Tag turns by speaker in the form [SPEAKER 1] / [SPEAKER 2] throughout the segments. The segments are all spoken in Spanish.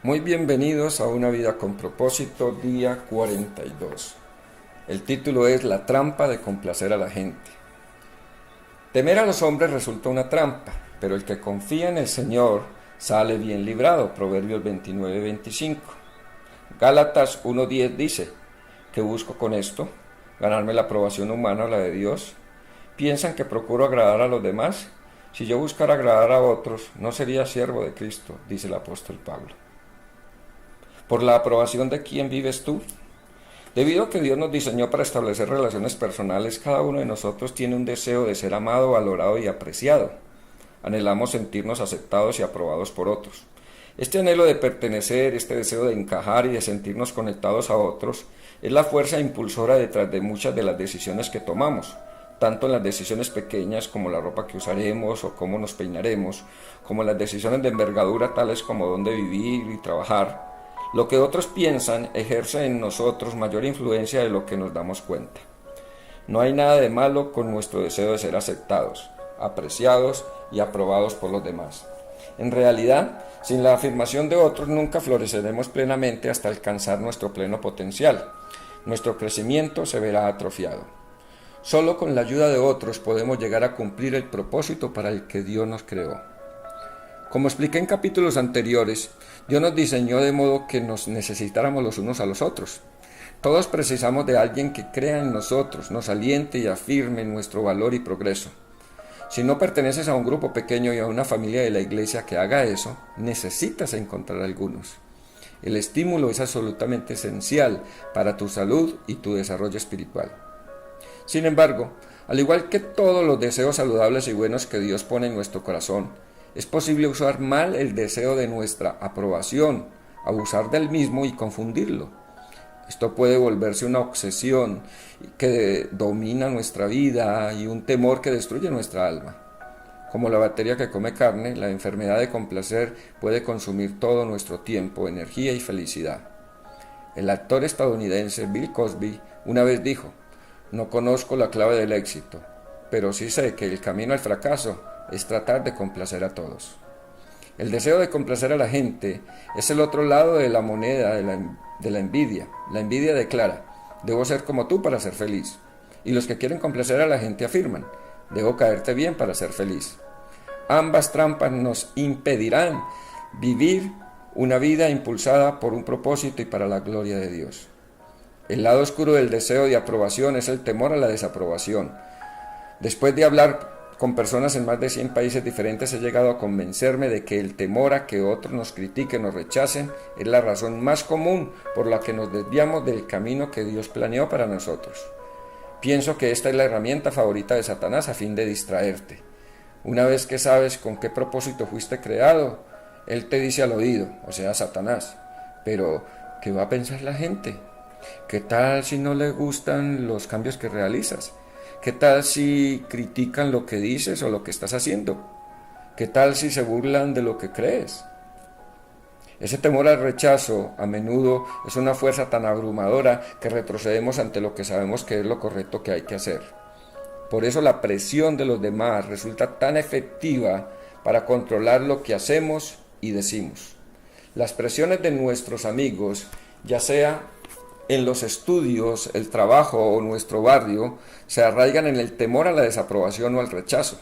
[SPEAKER 1] Muy bienvenidos a Una vida con propósito, día 42. El título es La trampa de complacer a la gente. Temer a los hombres resulta una trampa, pero el que confía en el Señor sale bien librado. Proverbios 29-25. Gálatas 1:10 dice: ¿qué busco con esto? ¿Ganarme la aprobación humana o la de Dios? ¿Piensan que procuro agradar a los demás? Si yo buscara agradar a otros, no sería siervo de Cristo, dice el apóstol Pablo. ¿Por la aprobación de quién vives tú? Debido a que Dios nos diseñó para establecer relaciones personales, cada uno de nosotros tiene un deseo de ser amado, valorado y apreciado. Anhelamos sentirnos aceptados y aprobados por otros. Este anhelo de pertenecer, este deseo de encajar y de sentirnos conectados a otros, es la fuerza impulsora detrás de muchas de las decisiones que tomamos, tanto en las decisiones pequeñas como la ropa que usaremos o cómo nos peinaremos, como en las decisiones de envergadura tales como dónde vivir y trabajar. Lo que otros piensan ejerce en nosotros mayor influencia de lo que nos damos cuenta. No hay nada de malo con nuestro deseo de ser aceptados, apreciados y aprobados por los demás. En realidad, sin la afirmación de otros nunca floreceremos plenamente hasta alcanzar nuestro pleno potencial. Nuestro crecimiento se verá atrofiado. Solo con la ayuda de otros podemos llegar a cumplir el propósito para el que Dios nos creó. Como expliqué en capítulos anteriores, Dios nos diseñó de modo que nos necesitáramos los unos a los otros. Todos precisamos de alguien que crea en nosotros, nos aliente y afirme nuestro valor y progreso. Si no perteneces a un grupo pequeño y a una familia de la iglesia que haga eso, necesitas encontrar algunos. El estímulo es absolutamente esencial para tu salud y tu desarrollo espiritual. Sin embargo, al igual que todos los deseos saludables y buenos que Dios pone en nuestro corazón, es posible usar mal el deseo de nuestra aprobación, abusar del mismo y confundirlo. Esto puede volverse una obsesión que domina nuestra vida y un temor que destruye nuestra alma. Como la bacteria que come carne, la enfermedad de complacer puede consumir todo nuestro tiempo, energía y felicidad. El actor estadounidense Bill Cosby una vez dijo: no conozco la clave del éxito, pero sí sé que el camino al fracaso es tratar de complacer a todos. El deseo de complacer a la gente es el otro lado de la moneda de la envidia. La envidia declara: debo ser como tú para ser feliz. Y los que quieren complacer a la gente afirman: debo caerte bien para ser feliz. Ambas trampas nos impedirán vivir una vida impulsada por un propósito y para la gloria de Dios. El lado oscuro del deseo de aprobación es el temor a la desaprobación. Después de hablar con personas en más de 100 países diferentes, he llegado a convencerme de que el temor a que otros nos critiquen o rechacen es la razón más común por la que nos desviamos del camino que Dios planeó para nosotros. Pienso que esta es la herramienta favorita de Satanás a fin de distraerte. Una vez que sabes con qué propósito fuiste creado, él te dice al oído, o sea, Satanás: pero, ¿qué va a pensar la gente? ¿Qué tal si no le gustan los cambios que realizas? ¿Qué tal si critican lo que dices o lo que estás haciendo? ¿Qué tal si se burlan de lo que crees? Ese temor al rechazo a menudo es una fuerza tan abrumadora que retrocedemos ante lo que sabemos que es lo correcto que hay que hacer. Por eso la presión de los demás resulta tan efectiva para controlar lo que hacemos y decimos. Las presiones de nuestros amigos, ya sea en los estudios, el trabajo o nuestro barrio, se arraigan en el temor a la desaprobación o al rechazo.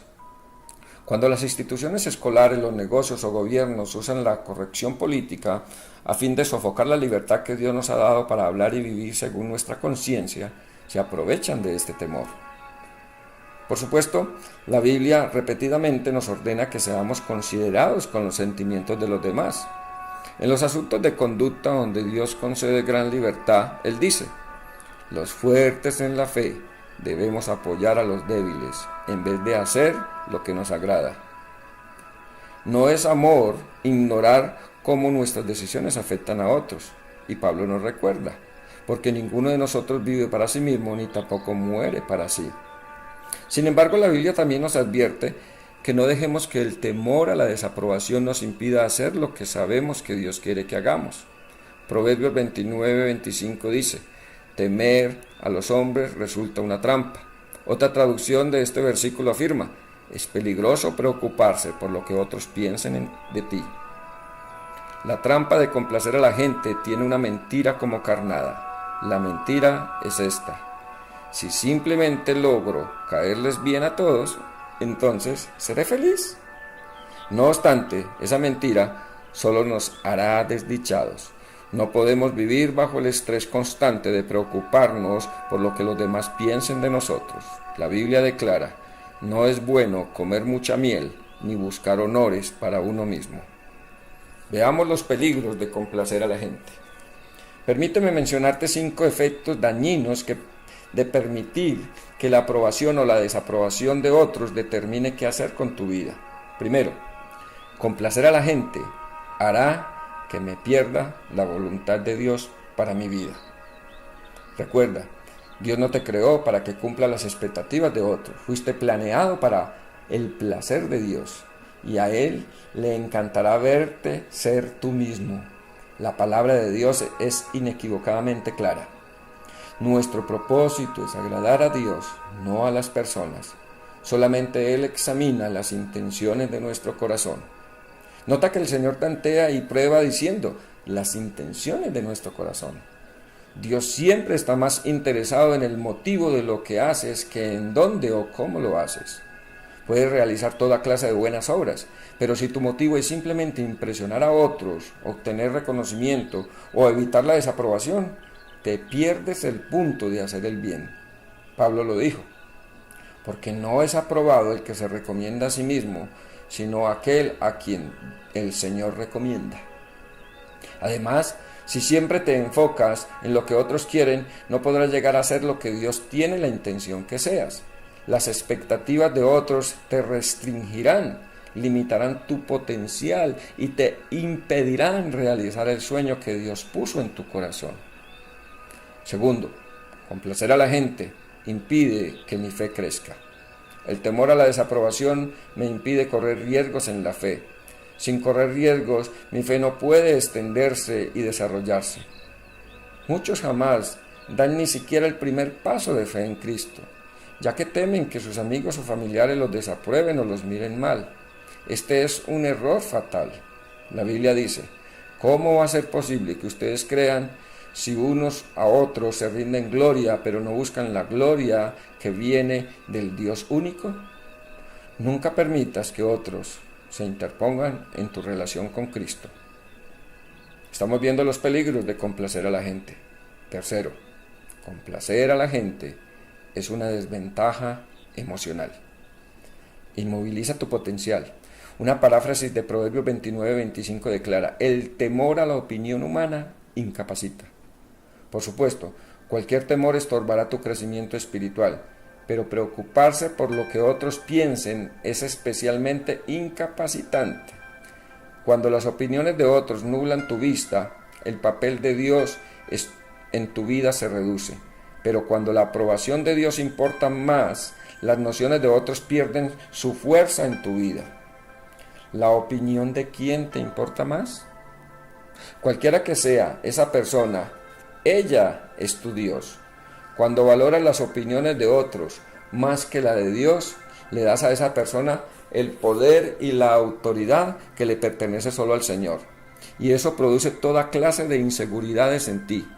[SPEAKER 1] Cuando las instituciones escolares, los negocios o gobiernos usan la corrección política a fin de sofocar la libertad que Dios nos ha dado para hablar y vivir según nuestra conciencia, se aprovechan de este temor. Por supuesto, la Biblia repetidamente nos ordena que seamos considerados con los sentimientos de los demás. En los asuntos de conducta donde Dios concede gran libertad, Él dice: los fuertes en la fe debemos apoyar a los débiles en vez de hacer lo que nos agrada. No es amor ignorar cómo nuestras decisiones afectan a otros, y Pablo nos recuerda, porque ninguno de nosotros vive para sí mismo ni tampoco muere para sí. Sin embargo, la Biblia también nos advierte que no dejemos que el temor a la desaprobación nos impida hacer lo que sabemos que Dios quiere que hagamos. Proverbios 29-25 dice: temer a los hombres resulta una trampa. Otra traducción de este versículo afirma: es peligroso preocuparse por lo que otros piensen de ti. La trampa de complacer a la gente tiene una mentira como carnada. La mentira es esta: si simplemente logro caerles bien a todos, entonces seré feliz. No obstante, esa mentira solo nos hará desdichados. No podemos vivir bajo el estrés constante de preocuparnos por lo que los demás piensen de nosotros. La Biblia declara: no es bueno comer mucha miel ni buscar honores para uno mismo. Veamos los peligros de complacer a la gente. Permíteme mencionarte 5 efectos dañinos de permitir que la aprobación o la desaprobación de otros determine qué hacer con tu vida. Primero, complacer a la gente hará que me pierda la voluntad de Dios para mi vida. Recuerda, Dios no te creó para que cumpla las expectativas de otros. Fuiste planeado para el placer de Dios, y a Él le encantará verte ser tú mismo. La palabra de Dios es inequívocamente clara. Nuestro propósito es agradar a Dios, no a las personas. Solamente Él examina las intenciones de nuestro corazón. Nota que el Señor tantea y prueba diciendo las intenciones de nuestro corazón. Dios siempre está más interesado en el motivo de lo que haces que en dónde o cómo lo haces. Puedes realizar toda clase de buenas obras, pero si tu motivo es simplemente impresionar a otros, obtener reconocimiento o evitar la desaprobación, te pierdes el punto de hacer el bien. Pablo lo dijo: porque no es aprobado el que se recomienda a sí mismo, sino aquel a quien el Señor recomienda. Además, si siempre te enfocas en lo que otros quieren, no podrás llegar a ser lo que Dios tiene la intención que seas. Las expectativas de otros te restringirán, limitarán tu potencial y te impedirán realizar el sueño que Dios puso en tu corazón. Segundo, complacer a la gente impide que mi fe crezca. El temor a la desaprobación me impide correr riesgos en la fe. Sin correr riesgos, mi fe no puede extenderse y desarrollarse. Muchos jamás dan ni siquiera el primer paso de fe en Cristo, ya que temen que sus amigos o familiares los desaprueben o los miren mal. Este es un error fatal. La Biblia dice: ¿cómo va a ser posible que ustedes crean si unos a otros se rinden gloria, pero no buscan la gloria que viene del Dios único? Nunca permitas que otros se interpongan en tu relación con Cristo. Estamos viendo los peligros de complacer a la gente. Tercero, complacer a la gente es una desventaja emocional. Inmoviliza tu potencial. Una paráfrasis de Proverbios 29:25 declara: el temor a la opinión humana incapacita. Por supuesto, cualquier temor estorbará tu crecimiento espiritual, pero preocuparse por lo que otros piensen es especialmente incapacitante. Cuando las opiniones de otros nublan tu vista, el papel de Dios en tu vida se reduce. Pero cuando la aprobación de Dios importa más, las nociones de otros pierden su fuerza en tu vida. ¿La opinión de quién te importa más? Cualquiera que sea esa persona, ella es tu Dios. Cuando valoras las opiniones de otros más que la de Dios, le das a esa persona el poder y la autoridad que le pertenece solo al Señor. Y eso produce toda clase de inseguridades en ti.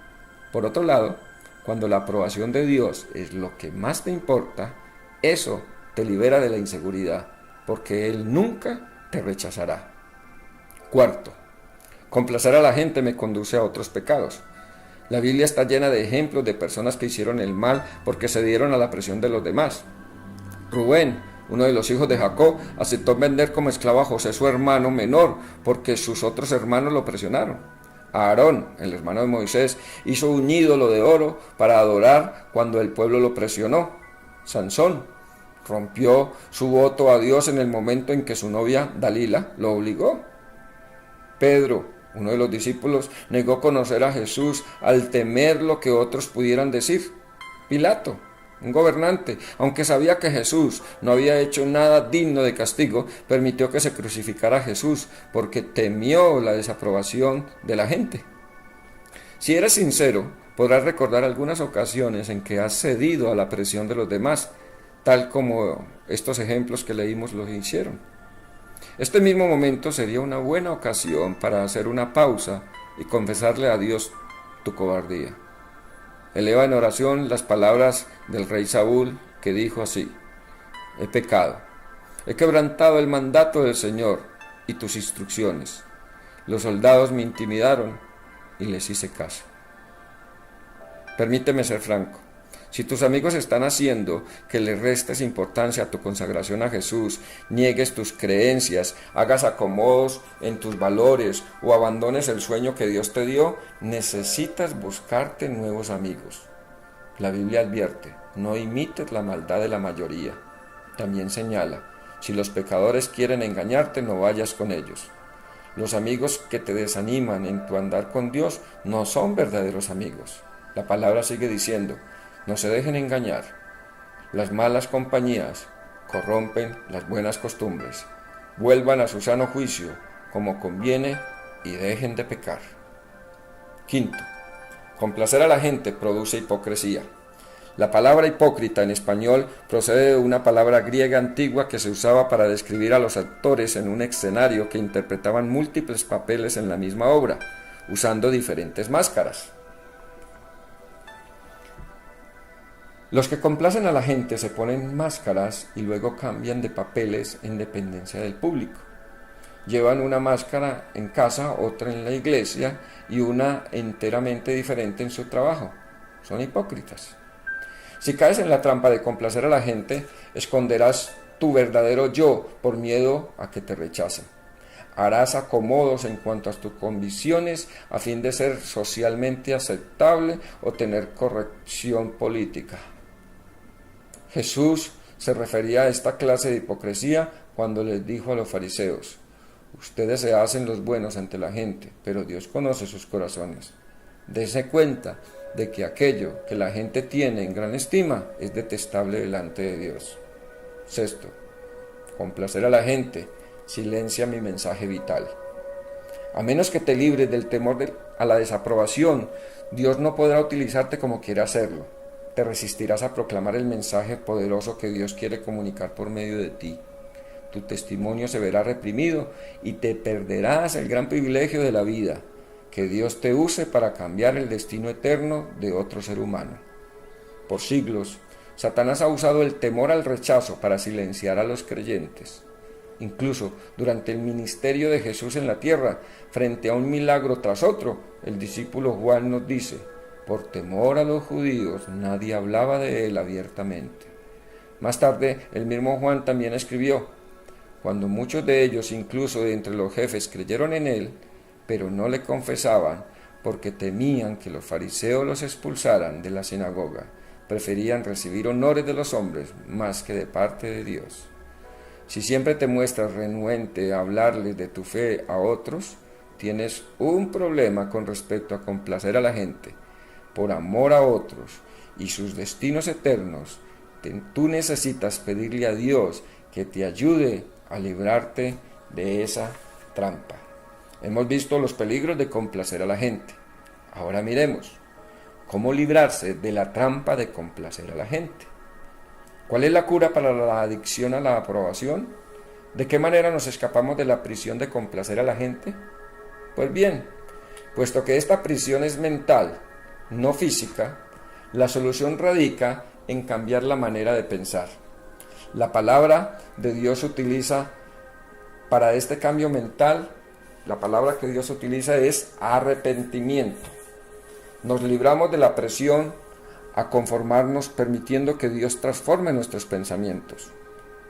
[SPEAKER 1] Por otro lado, cuando la aprobación de Dios es lo que más te importa, eso te libera de la inseguridad, porque Él nunca te rechazará. Cuarto, complacer a la gente me conduce a otros pecados. La Biblia está llena de ejemplos de personas que hicieron el mal porque cedieron a la presión de los demás. Rubén, uno de los hijos de Jacob, aceptó vender como esclavo a José, su hermano menor, porque sus otros hermanos lo presionaron. Aarón, el hermano de Moisés, hizo un ídolo de oro para adorar cuando el pueblo lo presionó. Sansón rompió su voto a Dios en el momento en que su novia Dalila lo obligó. Pedro, uno de los discípulos, negó conocer a Jesús al temer lo que otros pudieran decir. Pilato, un gobernante, aunque sabía que Jesús no había hecho nada digno de castigo, permitió que se crucificara a Jesús porque temió la desaprobación de la gente. Si eres sincero, podrás recordar algunas ocasiones en que has cedido a la presión de los demás, tal como estos ejemplos que leímos lo hicieron. Este mismo momento sería una buena ocasión para hacer una pausa y confesarle a Dios tu cobardía. Eleva en oración las palabras del rey Saúl, que dijo así: he pecado, he quebrantado el mandato del Señor y tus instrucciones. Los soldados me intimidaron y les hice caso. Permíteme ser franco. Si tus amigos están haciendo que le restes importancia a tu consagración a Jesús, niegues tus creencias, hagas acomodos en tus valores o abandones el sueño que Dios te dio, necesitas buscarte nuevos amigos. La Biblia advierte: no imites la maldad de la mayoría. También señala: si los pecadores quieren engañarte, no vayas con ellos. Los amigos que te desaniman en tu andar con Dios no son verdaderos amigos. La palabra sigue diciendo: no se dejen engañar. Las malas compañías corrompen las buenas costumbres. Vuelvan a su sano juicio como conviene y dejen de pecar. Quinto, complacer a la gente produce hipocresía. La palabra hipócrita en español procede de una palabra griega antigua que se usaba para describir a los actores en un escenario que interpretaban múltiples papeles en la misma obra, usando diferentes máscaras. Los que complacen a la gente se ponen máscaras y luego cambian de papeles en dependencia del público. Llevan una máscara en casa, otra en la iglesia y una enteramente diferente en su trabajo. Son hipócritas. Si caes en la trampa de complacer a la gente, esconderás tu verdadero yo por miedo a que te rechacen. Harás acomodos en cuanto a tus convicciones a fin de ser socialmente aceptable o tener corrección política. Jesús se refería a esta clase de hipocresía cuando les dijo a los fariseos: ustedes se hacen los buenos ante la gente, pero Dios conoce sus corazones. Dese cuenta de que aquello que la gente tiene en gran estima es detestable delante de Dios. Sexto, complacer a la gente silencia mi mensaje vital. A menos que te libres del temor a la desaprobación, Dios no podrá utilizarte como quiere hacerlo. Te resistirás a proclamar el mensaje poderoso que Dios quiere comunicar por medio de ti. Tu testimonio se verá reprimido y te perderás el gran privilegio de la vida, que Dios te use para cambiar el destino eterno de otro ser humano. Por siglos, Satanás ha usado el temor al rechazo para silenciar a los creyentes. Incluso durante el ministerio de Jesús en la tierra, frente a un milagro tras otro, el discípulo Juan nos dice: por temor a los judíos nadie hablaba de él abiertamente. Más tarde, el mismo Juan también escribió: cuando muchos de ellos, incluso de entre los jefes, creyeron en él, pero no le confesaban porque temían que los fariseos los expulsaran de la sinagoga, preferían recibir honores de los hombres más que de parte de Dios. Si siempre te muestras renuente a hablarles de tu fe a otros, tienes un problema con respecto a complacer a la gente. Por amor a otros y sus destinos eternos, tú necesitas pedirle a Dios que te ayude a librarte de esa trampa. Hemos visto los peligros de complacer a la gente. Ahora miremos cómo librarse de la trampa de complacer a la gente. ¿Cuál es la cura para la adicción a la aprobación? ¿De qué manera nos escapamos de la prisión de complacer a la gente? Pues bien, puesto que esta prisión es mental, no física, la solución radica en cambiar la manera de pensar. La palabra de Dios utiliza para este cambio mental, la palabra que Dios utiliza es arrepentimiento. Nos libramos de la presión a conformarnos permitiendo que Dios transforme nuestros pensamientos.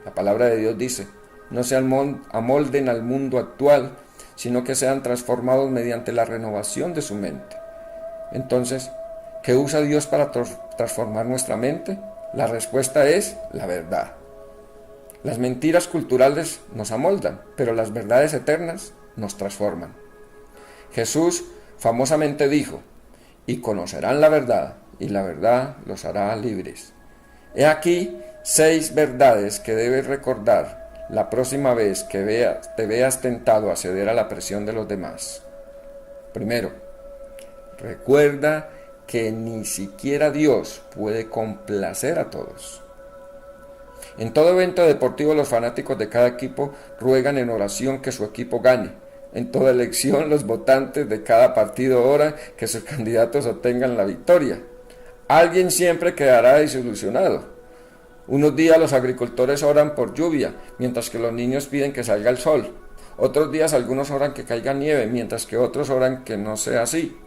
[SPEAKER 1] La palabra de Dios dice: no se amolden al mundo actual, sino que sean transformados mediante la renovación de su mente. Entonces, ¿qué usa Dios para transformar nuestra mente? La respuesta es la verdad. Las mentiras culturales nos amoldan, pero las verdades eternas nos transforman. Jesús famosamente dijo: y conocerán la verdad, y la verdad los hará libres. He aquí 6 verdades que debes recordar la próxima vez que te veas tentado a ceder a la presión de los demás. Primero, recuerda que ni siquiera Dios puede complacer a todos. En todo evento deportivo los fanáticos de cada equipo ruegan en oración que su equipo gane. En toda elección los votantes de cada partido oran que sus candidatos obtengan la victoria. Alguien siempre quedará desilusionado. Unos días los agricultores oran por lluvia, mientras que los niños piden que salga el sol. Otros días algunos oran que caiga nieve, mientras que otros oran que no sea así.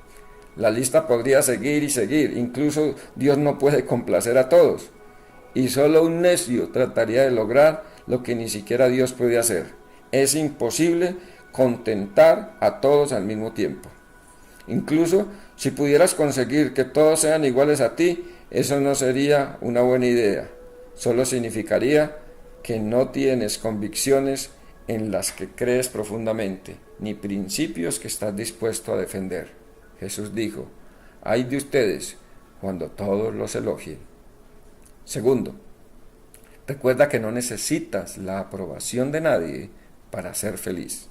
[SPEAKER 1] La lista podría seguir y seguir, incluso Dios no puede complacer a todos. Y solo un necio trataría de lograr lo que ni siquiera Dios puede hacer. Es imposible contentar a todos al mismo tiempo. Incluso si pudieras conseguir que todos sean iguales a ti, eso no sería una buena idea. Solo significaría que no tienes convicciones en las que crees profundamente, ni principios que estás dispuesto a defender. Jesús dijo: ay de ustedes cuando todos los elogien. Segundo, recuerda que no necesitas la aprobación de nadie para ser feliz.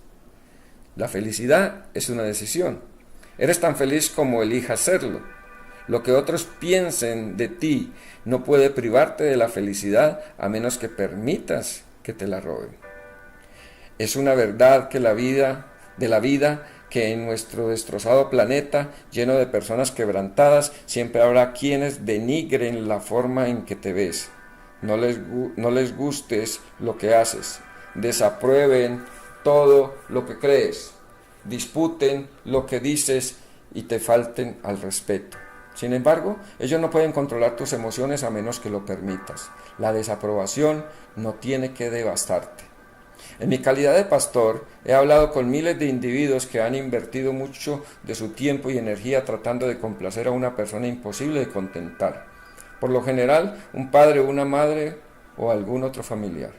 [SPEAKER 1] La felicidad es una decisión. Eres tan feliz como elijas serlo. Lo que otros piensen de ti no puede privarte de la felicidad a menos que permitas que te la roben. Es una verdad que la vida que en nuestro destrozado planeta, lleno de personas quebrantadas, siempre habrá quienes denigren la forma en que te ves. No les gustes lo que haces, desaprueben todo lo que crees, disputen lo que dices y te falten al respeto. Sin embargo, ellos no pueden controlar tus emociones a menos que lo permitas. La desaprobación no tiene que devastarte. En mi calidad de pastor, he hablado con miles de individuos que han invertido mucho de su tiempo y energía tratando de complacer a una persona imposible de contentar. Por lo general, un padre, una madre o algún otro familiar.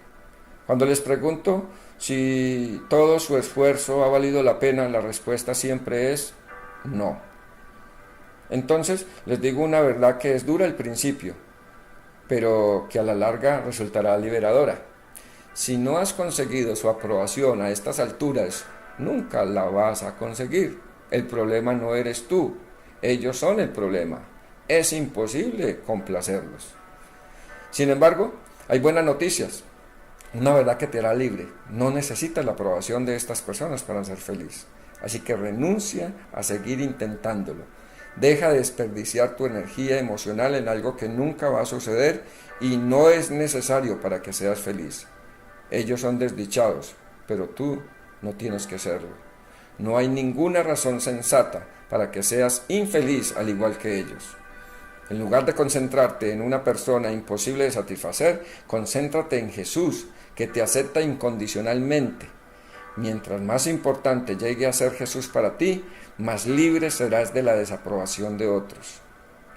[SPEAKER 1] Cuando les pregunto si todo su esfuerzo ha valido la pena, la respuesta siempre es no. Entonces les digo una verdad que es dura al principio, pero que a la larga resultará liberadora. Si no has conseguido su aprobación a estas alturas, nunca la vas a conseguir. El problema no eres tú, ellos son el problema. Es imposible complacerlos. Sin embargo, hay buenas noticias. Una verdad que te hará libre. No necesitas la aprobación de estas personas para ser feliz. Así que renuncia a seguir intentándolo. Deja de desperdiciar tu energía emocional en algo que nunca va a suceder y no es necesario para que seas feliz. Ellos son desdichados, pero tú no tienes que serlo. No hay ninguna razón sensata para que seas infeliz al igual que ellos. En lugar de concentrarte en una persona imposible de satisfacer, concéntrate en Jesús, que te acepta incondicionalmente. Mientras más importante llegue a ser Jesús para ti, más libre serás de la desaprobación de otros.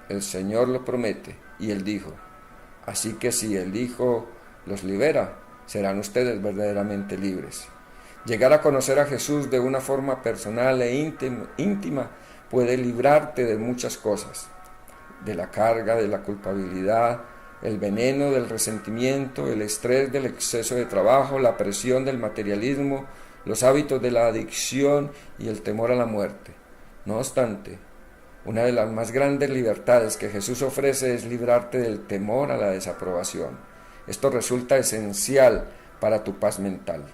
[SPEAKER 1] El Señor lo promete, y Él dijo: así que si el Hijo los libera, serán ustedes verdaderamente libres. Llegar a conocer a Jesús de una forma personal e íntima puede librarte de muchas cosas, de la carga, de la culpabilidad, el veneno del resentimiento, el estrés del exceso de trabajo, la presión del materialismo, los hábitos de la adicción y el temor a la muerte. No obstante, una de las más grandes libertades que Jesús ofrece es librarte del temor a la desaprobación. Esto resulta esencial para tu paz mental.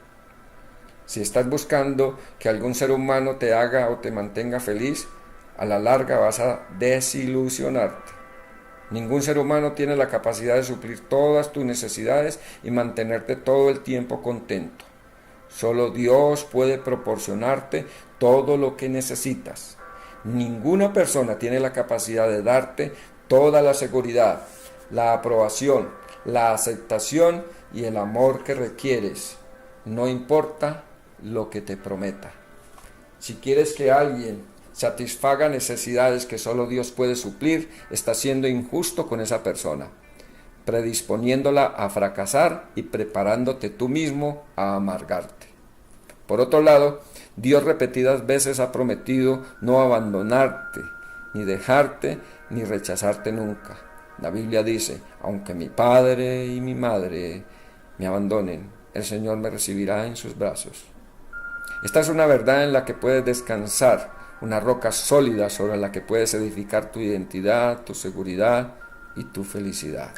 [SPEAKER 1] Si estás buscando que algún ser humano te haga o te mantenga feliz, a la larga vas a desilusionarte. Ningún ser humano tiene la capacidad de suplir todas tus necesidades y mantenerte todo el tiempo contento. Solo Dios puede proporcionarte todo lo que necesitas. Ninguna persona tiene la capacidad de darte toda la seguridad, la aprobación, la aceptación y el amor que requieres, no importa lo que te prometa. Si quieres que alguien satisfaga necesidades que solo Dios puede suplir, estás siendo injusto con esa persona, predisponiéndola a fracasar y preparándote tú mismo a amargarte. Por otro lado, Dios repetidas veces ha prometido no abandonarte, ni dejarte, ni rechazarte nunca. La Biblia dice: aunque mi padre y mi madre me abandonen, el Señor me recibirá en sus brazos. Esta es una verdad en la que puedes descansar, una roca sólida sobre la que puedes edificar tu identidad, tu seguridad y tu felicidad.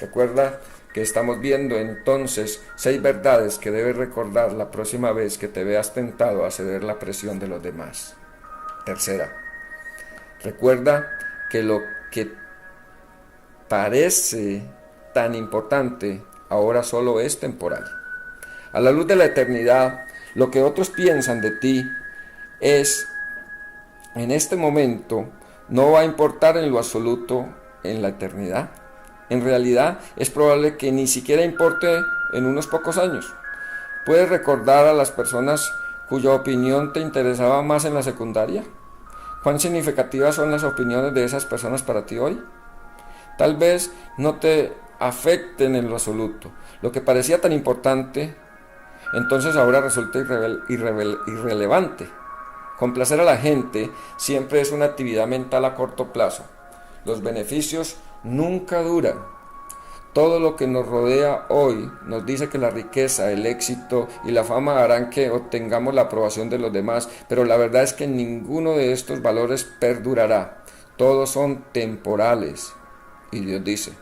[SPEAKER 1] Recuerda que estamos viendo entonces 6 verdades que debes recordar la próxima vez que te veas tentado a ceder la presión de los demás. Tercera, recuerda que lo que parece tan importante ahora solo es temporal. A la luz de la eternidad, lo que otros piensan de ti es, en este momento, no va a importar en lo absoluto en la eternidad. En realidad, es probable que ni siquiera importe en unos pocos años. ¿Puedes recordar a las personas cuya opinión te interesaba más en la secundaria? ¿Cuán significativas son las opiniones de esas personas para ti hoy? Tal vez no te afecten en lo absoluto. Lo que parecía tan importante, entonces ahora resulta irrelevante. Complacer a la gente siempre es una actividad mental a corto plazo. Los beneficios nunca duran. Todo lo que nos rodea hoy nos dice que la riqueza, el éxito y la fama harán que obtengamos la aprobación de los demás, pero la verdad es que ninguno de estos valores perdurará. Todos son temporales. Y Dios dice,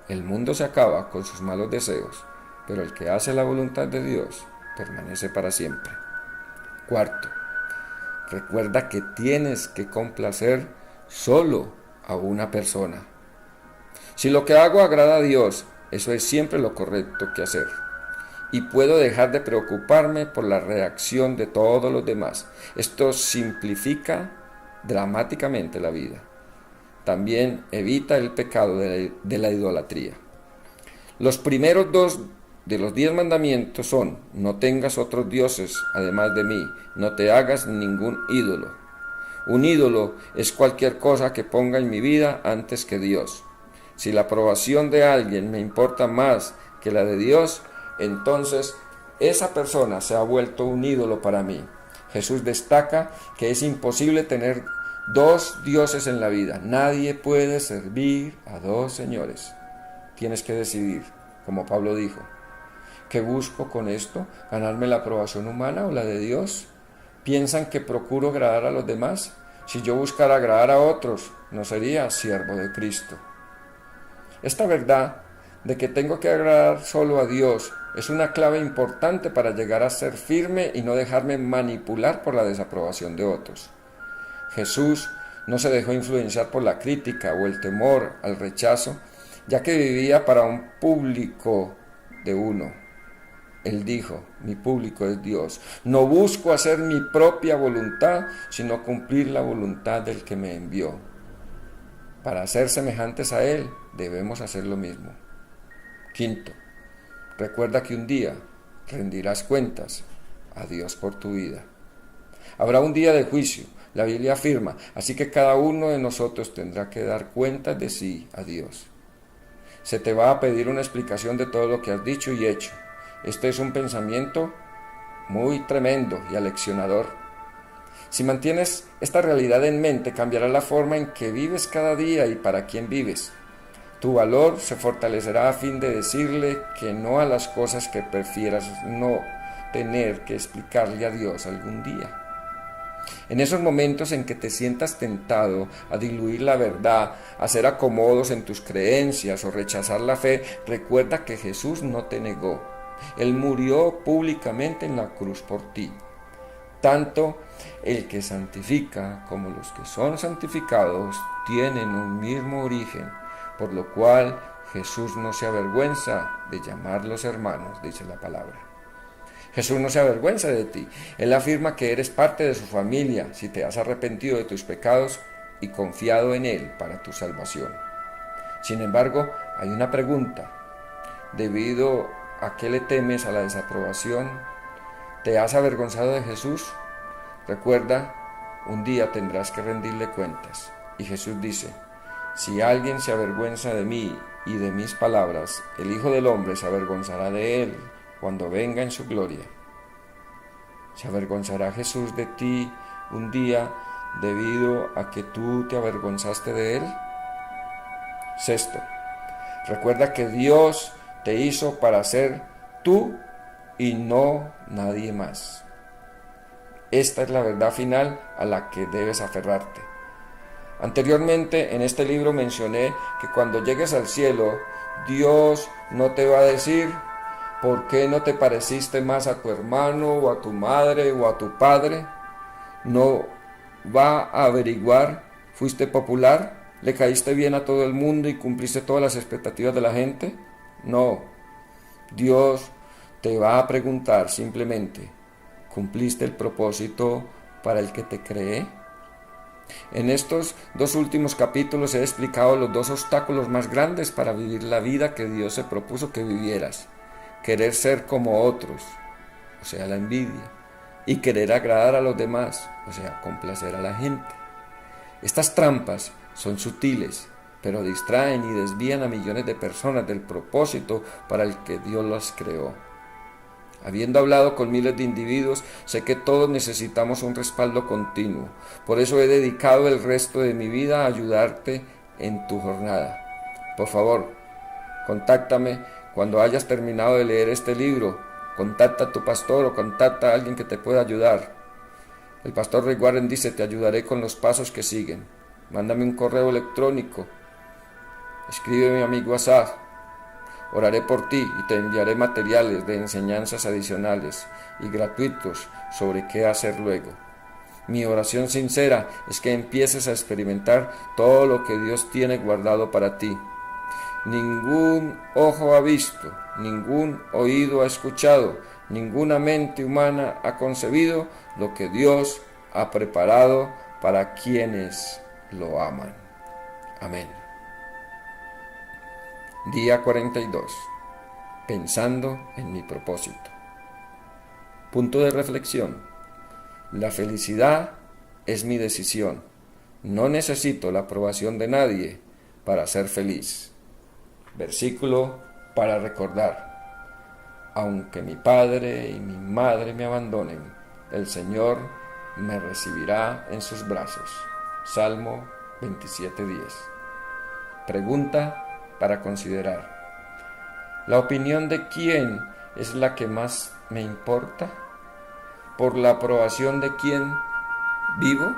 [SPEAKER 1] el mundo se acaba con sus malos deseos, pero el que hace la voluntad de Dios permanece para siempre. Cuarto, recuerda que tienes que complacer solo a una persona. Si lo que hago agrada a Dios, eso es siempre lo correcto que hacer. Y puedo dejar de preocuparme por la reacción de todos los demás. Esto simplifica dramáticamente la vida. También evita el pecado de la idolatría. Los primeros 2 de los 10 mandamientos son: no tengas otros dioses además de mí, no te hagas ningún ídolo. Un ídolo es cualquier cosa que ponga en mi vida antes que Dios. Si la aprobación de alguien me importa más que la de Dios, entonces esa persona se ha vuelto un ídolo para mí. Jesús destaca que es imposible tener 2 dioses en la vida. Nadie puede servir a 2 señores. Tienes que decidir, como Pablo dijo. ¿Qué busco con esto? ¿Ganarme la aprobación humana o la de Dios? ¿Piensan que procuro agradar a los demás? Si yo buscara agradar a otros, no sería siervo de Cristo. Esta verdad de que tengo que agradar solo a Dios es una clave importante para llegar a ser firme y no dejarme manipular por la desaprobación de otros. Jesús no se dejó influenciar por la crítica o el temor al rechazo, ya que vivía para un público de uno. Él dijo, mi público es Dios. No busco hacer mi propia voluntad, sino cumplir la voluntad del que me envió. Para ser semejantes a Él, debemos hacer lo mismo. Quinto, recuerda que un día rendirás cuentas a Dios por tu vida. Habrá un día de juicio, la Biblia afirma, así que cada uno de nosotros tendrá que dar cuentas de sí a Dios. Se te va a pedir una explicación de todo lo que has dicho y hecho. Este es un pensamiento muy tremendo y aleccionador. Si mantienes esta realidad en mente, cambiará la forma en que vives cada día y para quién vives. Tu valor se fortalecerá a fin de decirle que no a las cosas que prefieras no tener que explicarle a Dios algún día. En esos momentos en que te sientas tentado a diluir la verdad, a hacer acomodos en tus creencias o rechazar la fe, recuerda que Jesús no te negó. Él murió públicamente en la cruz por ti. Tanto el que santifica como los que son santificados tienen un mismo origen, por lo cual Jesús no se avergüenza de llamarlos hermanos, dice la palabra. Jesús no se avergüenza de ti. Él afirma que eres parte de su familia si te has arrepentido de tus pecados y confiado en Él para tu salvación. Sin embargo, hay una pregunta. ¿Debido a qué le temes a la desaprobación? ¿Te has avergonzado de Jesús? Recuerda, un día tendrás que rendirle cuentas. Y Jesús dice, si alguien se avergüenza de mí y de mis palabras, el Hijo del Hombre se avergonzará de él cuando venga en su gloria. ¿Se avergonzará Jesús de ti un día debido a que tú te avergonzaste de él? Sexto, recuerda que Dios te hizo para ser tú y no nadie más. Esta es la verdad final a la que debes aferrarte. Anteriormente en este libro mencioné que cuando llegues al cielo, Dios no te va a decir por qué no te pareciste más a tu hermano o a tu madre o a tu padre. No va a averiguar, ¿fuiste popular? ¿Le caíste bien a todo el mundo y cumpliste todas las expectativas de la gente? No. Dios te va a preguntar simplemente, ¿cumpliste el propósito para el que te creé? En estos dos últimos capítulos he explicado los dos obstáculos más grandes para vivir la vida que Dios se propuso que vivieras. Querer ser como otros, o sea, la envidia, y querer agradar a los demás, o sea, complacer a la gente. Estas trampas son sutiles, pero distraen y desvían a millones de personas del propósito para el que Dios las creó. Habiendo hablado con miles de individuos, sé que todos necesitamos un respaldo continuo. Por eso he dedicado el resto de mi vida a ayudarte en tu jornada. Por favor, contáctame cuando hayas terminado de leer este libro. Contacta a tu pastor o contacta a alguien que te pueda ayudar. El pastor Rick Warren dice, te ayudaré con los pasos que siguen. Mándame un correo electrónico. Escríbeme a mi WhatsApp. Oraré por ti y te enviaré materiales de enseñanzas adicionales y gratuitos sobre qué hacer luego. Mi oración sincera es que empieces a experimentar todo lo que Dios tiene guardado para ti. Ningún ojo ha visto, ningún oído ha escuchado, ninguna mente humana ha concebido lo que Dios ha preparado para quienes lo aman. Amén. Día 42. Pensando en mi propósito. Punto de reflexión. La felicidad es mi decisión. No necesito la aprobación de nadie para ser feliz. Versículo para recordar. Aunque mi padre y mi madre me abandonen, el Señor me recibirá en sus brazos. Salmo 27:10. Pregunta para considerar. ¿La opinión de quién es la que más me importa? ¿Por la aprobación de quién vivo?